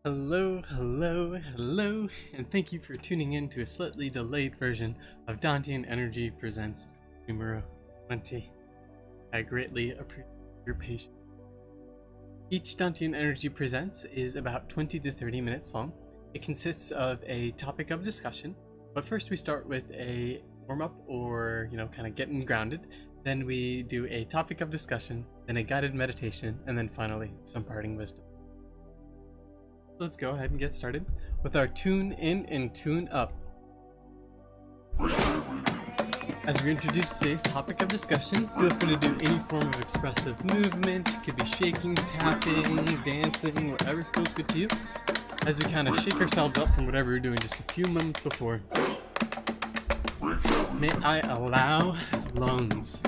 Hello, hello, hello, and thank you for tuning in to a slightly delayed version of Dantian Energy Presents numero 20. I greatly appreciate your patience. Each Dantian Energy Presents is about 20 to 30 minutes long. It consists of a topic of discussion, but first we start with a warm-up or, kind of getting grounded. Then we do a topic of discussion, then a guided meditation, and then finally some parting wisdom. Let's go ahead and get started with our tune in and tune up. As we introduce today's topic of discussion, feel free to do any form of expressive movement. It could be shaking, tapping, dancing, whatever feels good to you, as we kind of shake ourselves up from whatever we were doing just a few moments before. May I allow lungs.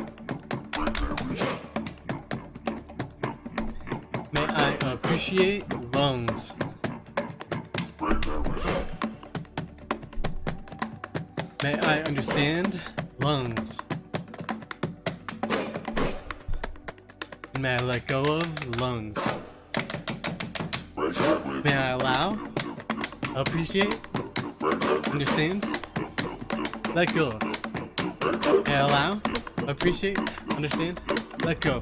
May I appreciate lungs. May I understand lungs. And may I let go of lungs. May I allow, appreciate, understand, let go of. May I allow, appreciate, understand, let go.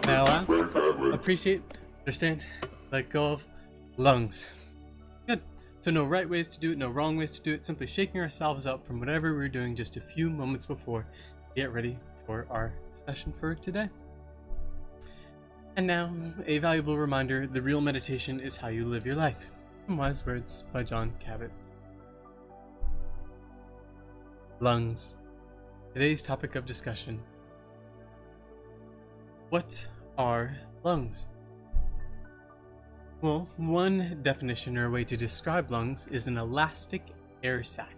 May I allow, appreciate, understand, let go of lungs. Good. So no right ways to do it, no wrong ways to do it, simply shaking ourselves up from whatever we were doing just a few moments before to get ready for our session for today. And now, a valuable reminder, the real meditation is how you live your life. Some wise words by John Cabot. Lungs. Today's topic of discussion. What are lungs? Well, one definition or way to describe lungs is an elastic air sac.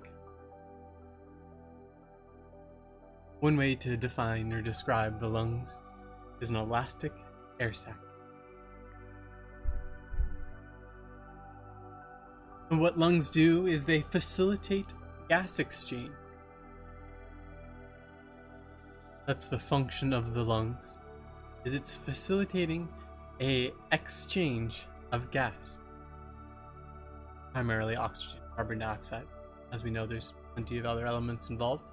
One way to define or describe the lungs is an elastic air sac. And what lungs do is they facilitate gas exchange. That's the function of the lungs, is it's facilitating a exchange of gas, primarily oxygen, carbon dioxide. As we know, there's plenty of other elements involved.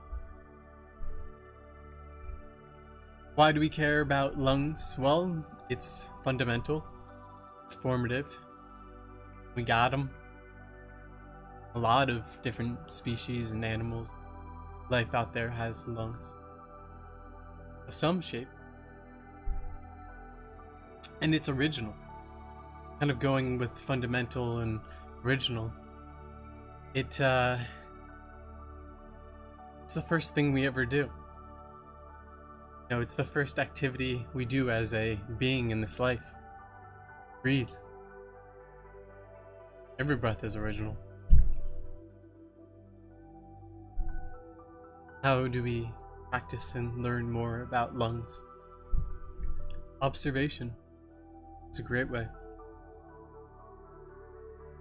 Why do we care about lungs? Well, it's fundamental, it's formative. We got them. A lot of different species and animals, life out there has lungs of some shape, and it's original. Kind of going with fundamental and original. It's the first thing we ever do. It's the first activity we do as a being in this life. Breathe. Every breath is original. How do we practice and learn more about lungs? Observation. It's a great way.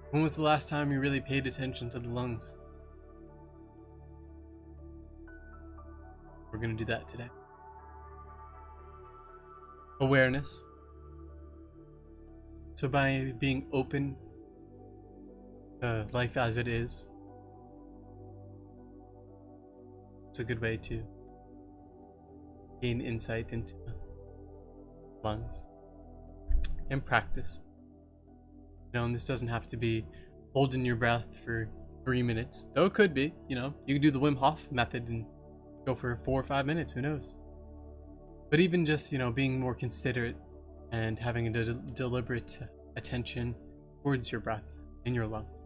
When was the last time you really paid attention to the lungs? We're going to do that today. Awareness. So by being open to life as it is, it's a good way to gain insight into lungs and practice. And this doesn't have to be holding your breath for 3 minutes, though it could be. You could do the Wim Hof method and go for 4 or 5 minutes, who knows. But even just, being more considerate and having a deliberate attention towards your breath in your lungs.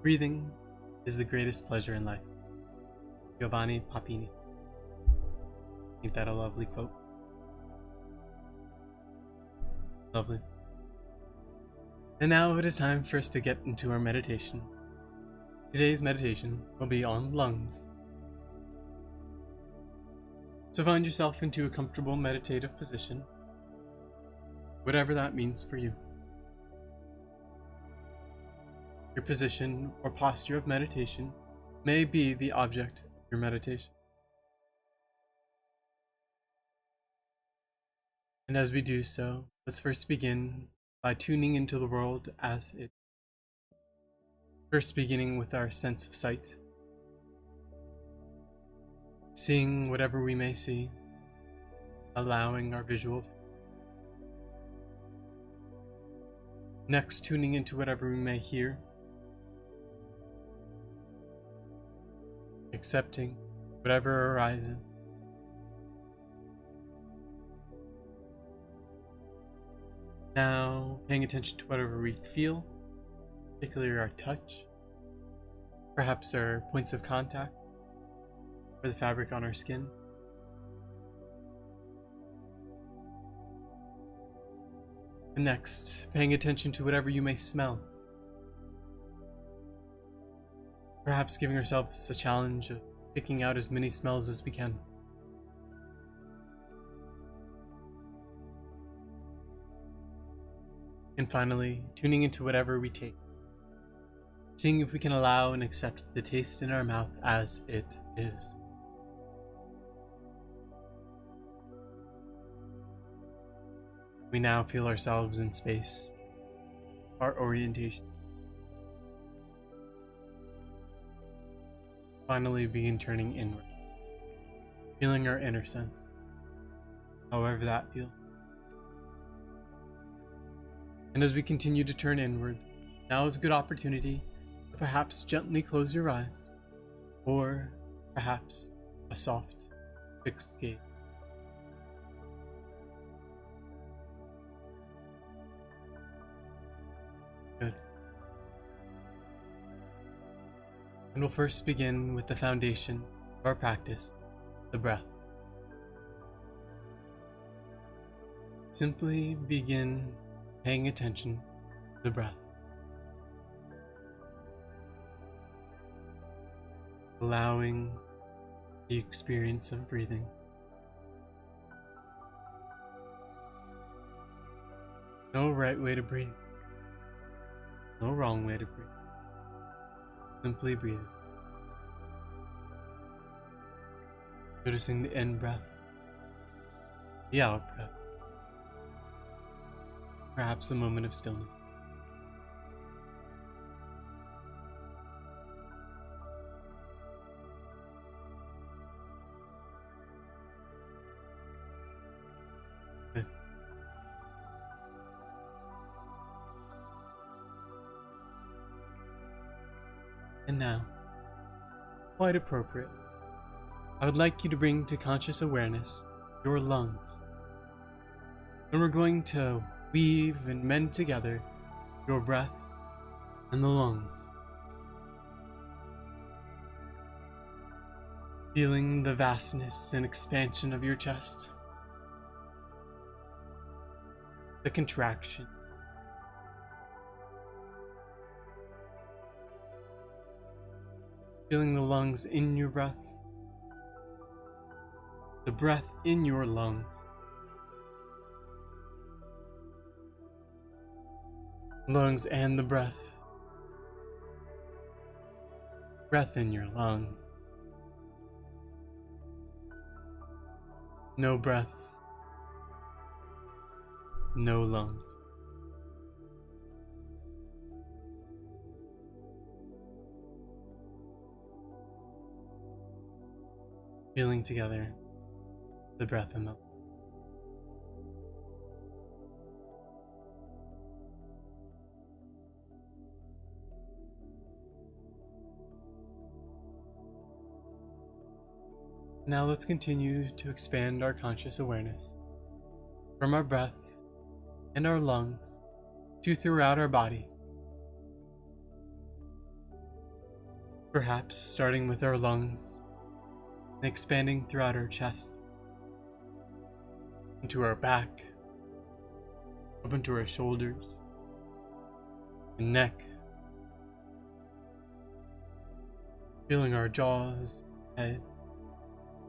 Breathing is the greatest pleasure in life. Giovanni Papini. Ain't that a lovely quote? Lovely. And now it is time for us to get into our meditation. Today's meditation will be on lungs. So find yourself into a comfortable meditative position, whatever that means for you. Your position or posture of meditation may be the object of your meditation. And as we do so, let's first begin by tuning into the world as it. First beginning with our sense of sight. Seeing whatever we may see, allowing our visual. Next, tuning into whatever we may hear, accepting whatever arises. Now, paying attention to whatever we feel, particularly our touch, perhaps our points of contact, or the fabric on our skin. And next, paying attention to whatever you may smell. Perhaps giving ourselves a challenge of picking out as many smells as we can. And finally, tuning into whatever we take. Seeing if we can allow and accept the taste in our mouth as it is. We now feel ourselves in space, our orientation. Finally begin turning inward, feeling our inner sense, however that feels. And as we continue to turn inward, now is a good opportunity to perhaps gently close your eyes, or perhaps a soft, fixed gaze. Good. And we'll first begin with the foundation of our practice, the breath. Simply begin paying attention to the breath. Allowing the experience of breathing. No right way to breathe. No wrong way to breathe. Simply breathe. Noticing the in breath, the out breath. Perhaps a moment of stillness. Good. And now, quite appropriate, I would like you to bring to conscious awareness your lungs. And we're going to weave and mend together your breath and the lungs. Feeling the vastness and expansion of your chest. The contraction. Feeling the lungs in your breath. The breath in your lungs. Lungs and the breath. Breath in your lung. No breath. No lungs. Feeling together the breath and the lung. Now let's continue to expand our conscious awareness from our breath and our lungs to throughout our body. Perhaps starting with our lungs and expanding throughout our chest, into our back, up into our shoulders and neck, feeling our jaws, head,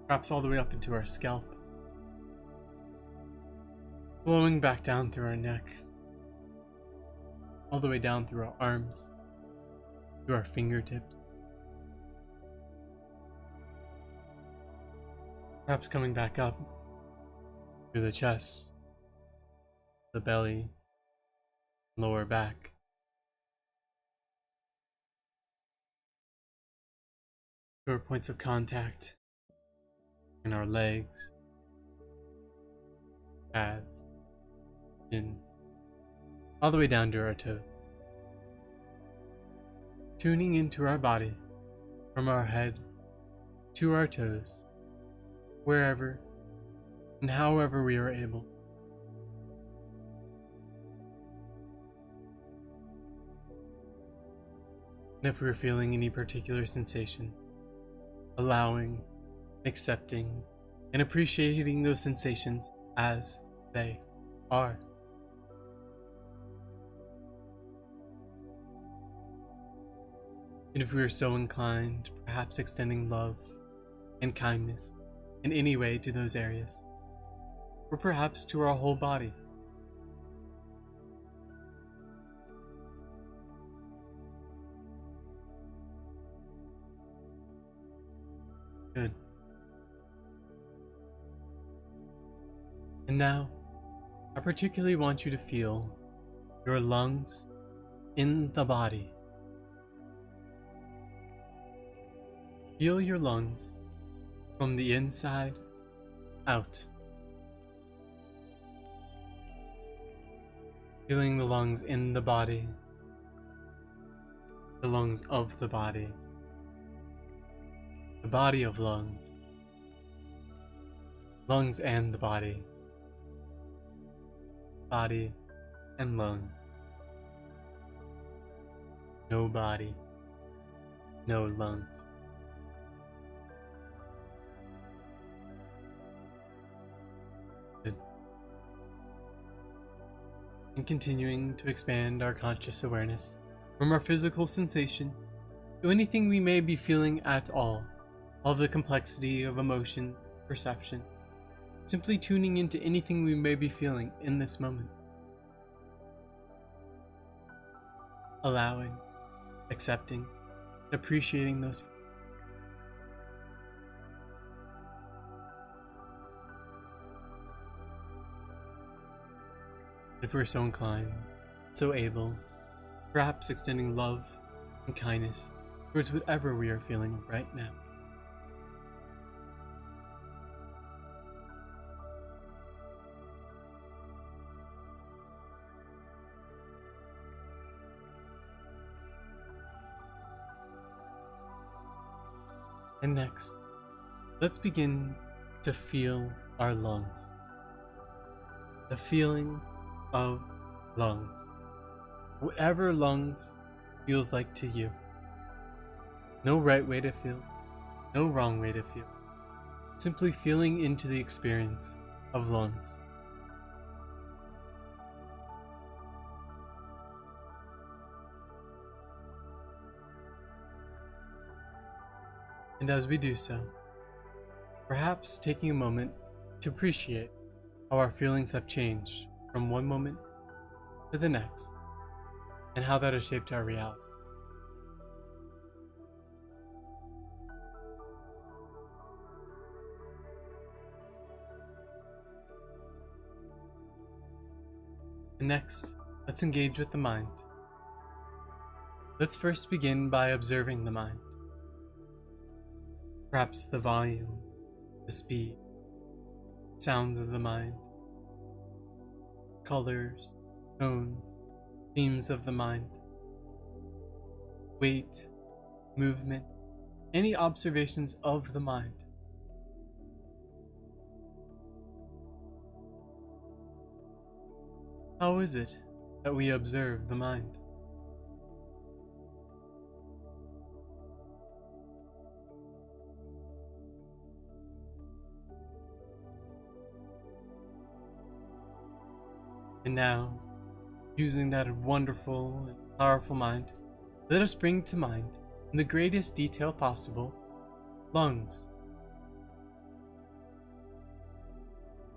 perhaps all the way up into our scalp, flowing back down through our neck, all the way down through our arms, to our fingertips, perhaps coming back up through the chest, the belly, lower back. To our points of contact in our legs, calves, shins, all the way down to our toes. Tuning into our body from our head to our toes, wherever and however we are able. And if we're feeling any particular sensation, allowing, accepting, and appreciating those sensations as they are. And if we are so inclined, perhaps extending love and kindness in any way to those areas, or perhaps to our whole body. Good. And now, I particularly want you to feel your lungs in the body. Feel your lungs from the inside out. Feeling the lungs in the body, the lungs of the body of lungs, lungs and the body and lungs. No body, no lungs. Good. And continuing to expand our conscious awareness from our physical sensation to anything we may be feeling at all of the complexity of emotion, perception, simply tuning into anything we may be feeling in this moment. Allowing, accepting, and appreciating those feelings. If we're so inclined, so able, perhaps extending love and kindness towards whatever we are feeling right now. And next, let's begin to feel our lungs. The feeling of lungs. Whatever lungs feels like to you. No right way to feel, no wrong way to feel. Simply feeling into the experience of lungs. And as we do so, perhaps taking a moment to appreciate how our feelings have changed from one moment to the next, and how that has shaped our reality. And next, let's engage with the mind. Let's first begin by observing the mind. Perhaps the volume, the speed, sounds of the mind, colors, tones, themes of the mind, weight, movement, any observations of the mind. How is it that we observe the mind? And now, using that wonderful and powerful mind, let us bring to mind, in the greatest detail possible, lungs.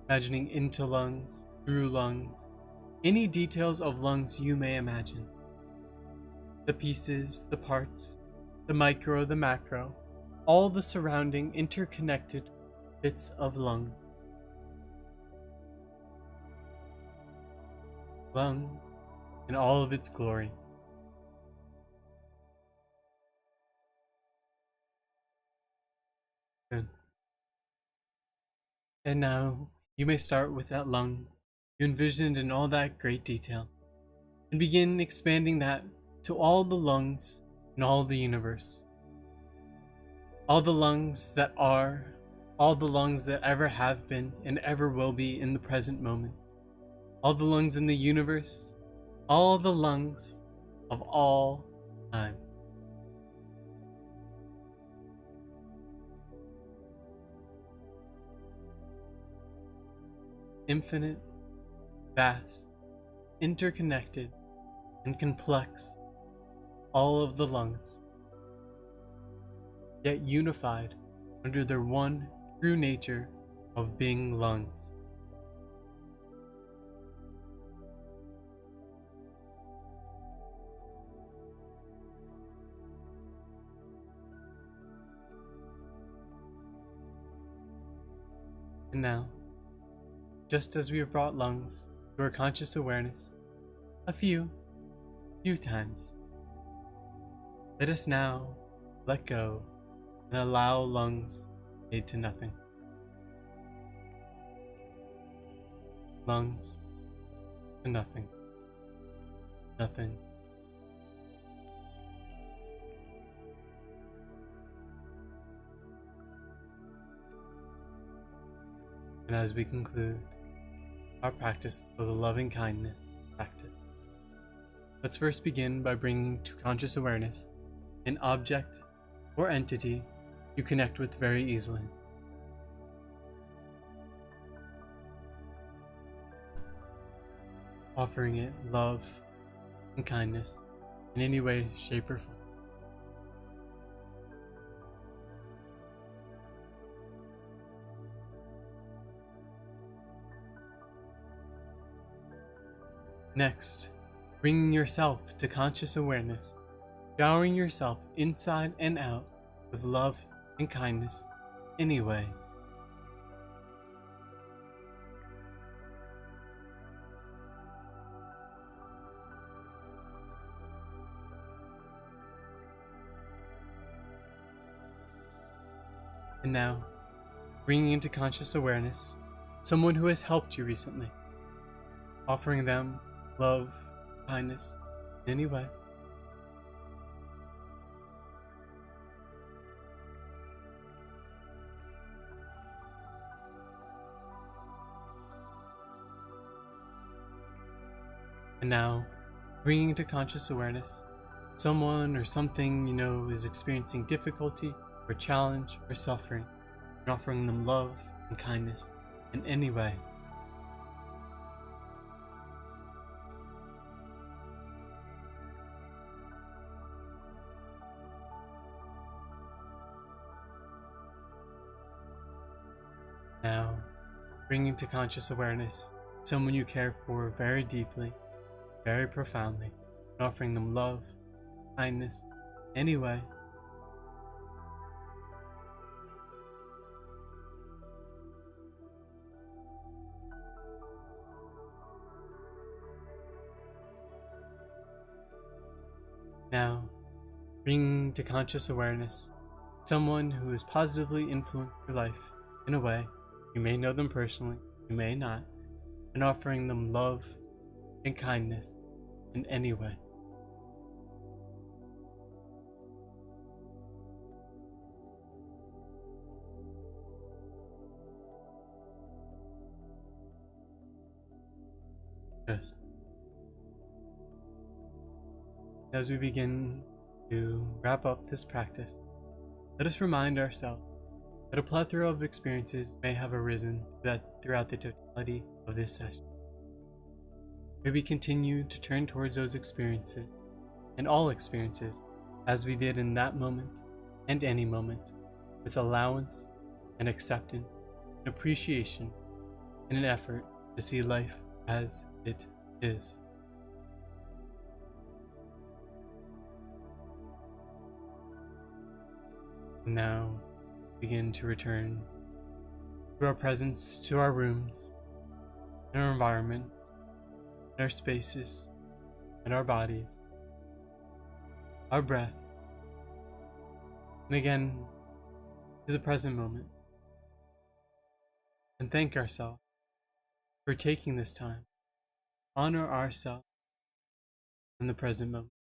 Imagining into lungs, through lungs, any details of lungs you may imagine. The pieces, the parts, the micro, the macro, all the surrounding interconnected bits of lung. lungs in all of its glory. Good. And now you may start with that lung you envisioned in all that great detail, and begin expanding that to all the lungs in all the universe. All the lungs that are, all the lungs that ever have been and ever will be in the present moment. All the lungs in the universe, all the lungs of all time. Infinite, vast, interconnected, and complex, all of the lungs, yet unified under their one true nature of being lungs. And now, just as we have brought lungs to our conscious awareness a few times, let us now let go and allow lungs fade to nothing. Lungs to nothing. Nothing. And as we conclude our practice of the loving kindness practice, let's first begin by bringing to conscious awareness an object or entity you connect with very easily. Offering it love and kindness in any way, shape, or form. Next, bringing yourself to conscious awareness, showering yourself inside and out with love and kindness anyway. And now, bringing into conscious awareness someone who has helped you recently, offering them love, kindness in any way. And now, bringing to conscious awareness someone or something you know is experiencing difficulty or challenge or suffering, and offering them love and kindness in any way. Now, bringing to conscious awareness someone you care for very deeply, very profoundly, and offering them love, kindness, anyway. Now, bringing to conscious awareness someone who has positively influenced your life in a way. You may know them personally, you may not, and offering them love and kindness in any way. Good. As we begin to wrap up this practice, let us remind ourselves that a plethora of experiences may have arisen throughout the totality of this session. May we continue to turn towards those experiences and all experiences as we did in that moment and any moment, with allowance and acceptance and appreciation and an effort to see life as it is. Now, begin to return to our presence, to our rooms, and our environment, in our spaces, in our bodies, our breath, and again to the present moment, and thank ourselves for taking this time, honor ourselves in the present moment.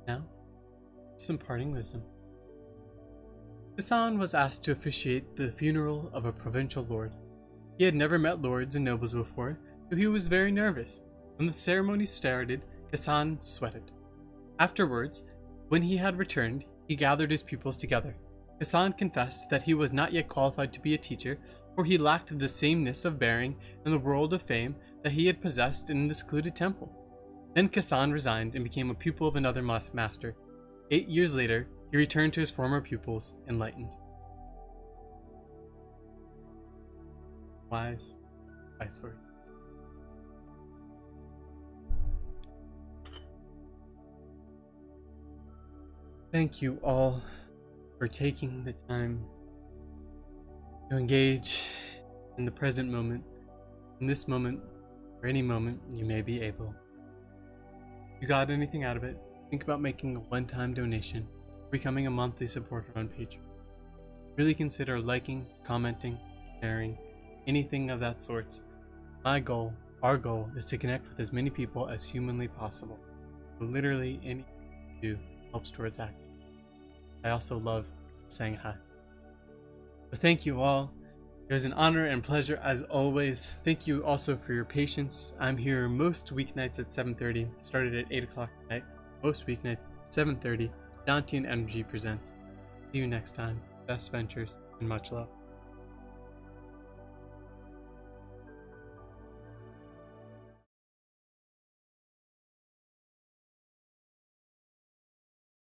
Now, some parting wisdom. Hassan was asked to officiate the funeral of a provincial lord. He had never met lords and nobles before, so he was very nervous. When the ceremony started, Hassan sweated. Afterwards, when he had returned, he gathered his pupils together. Hassan confessed that he was not yet qualified to be a teacher, for he lacked the sameness of bearing in the world of fame that he had possessed in the secluded temple. Then Hassan resigned and became a pupil of another master. 8 years later, he returned to his former pupils, enlightened. Wise word. Thank you all for taking the time to engage in the present moment, in this moment, or any moment you may be able. If you got anything out of it, think about making a one-time donation, becoming a monthly supporter on Patreon. Really consider liking, commenting, sharing, anything of that sort. My goal, our goal, is to connect with as many people as humanly possible. So literally anything you do helps towards that. I also love saying hi. So thank you all. It was an honor and pleasure as always. Thank you also for your patience. I'm here most weeknights at 7:30. Started at 8 o'clock at night. Most weeknights, 7:30. Dantian Energy presents. See you next time. Best ventures and much love.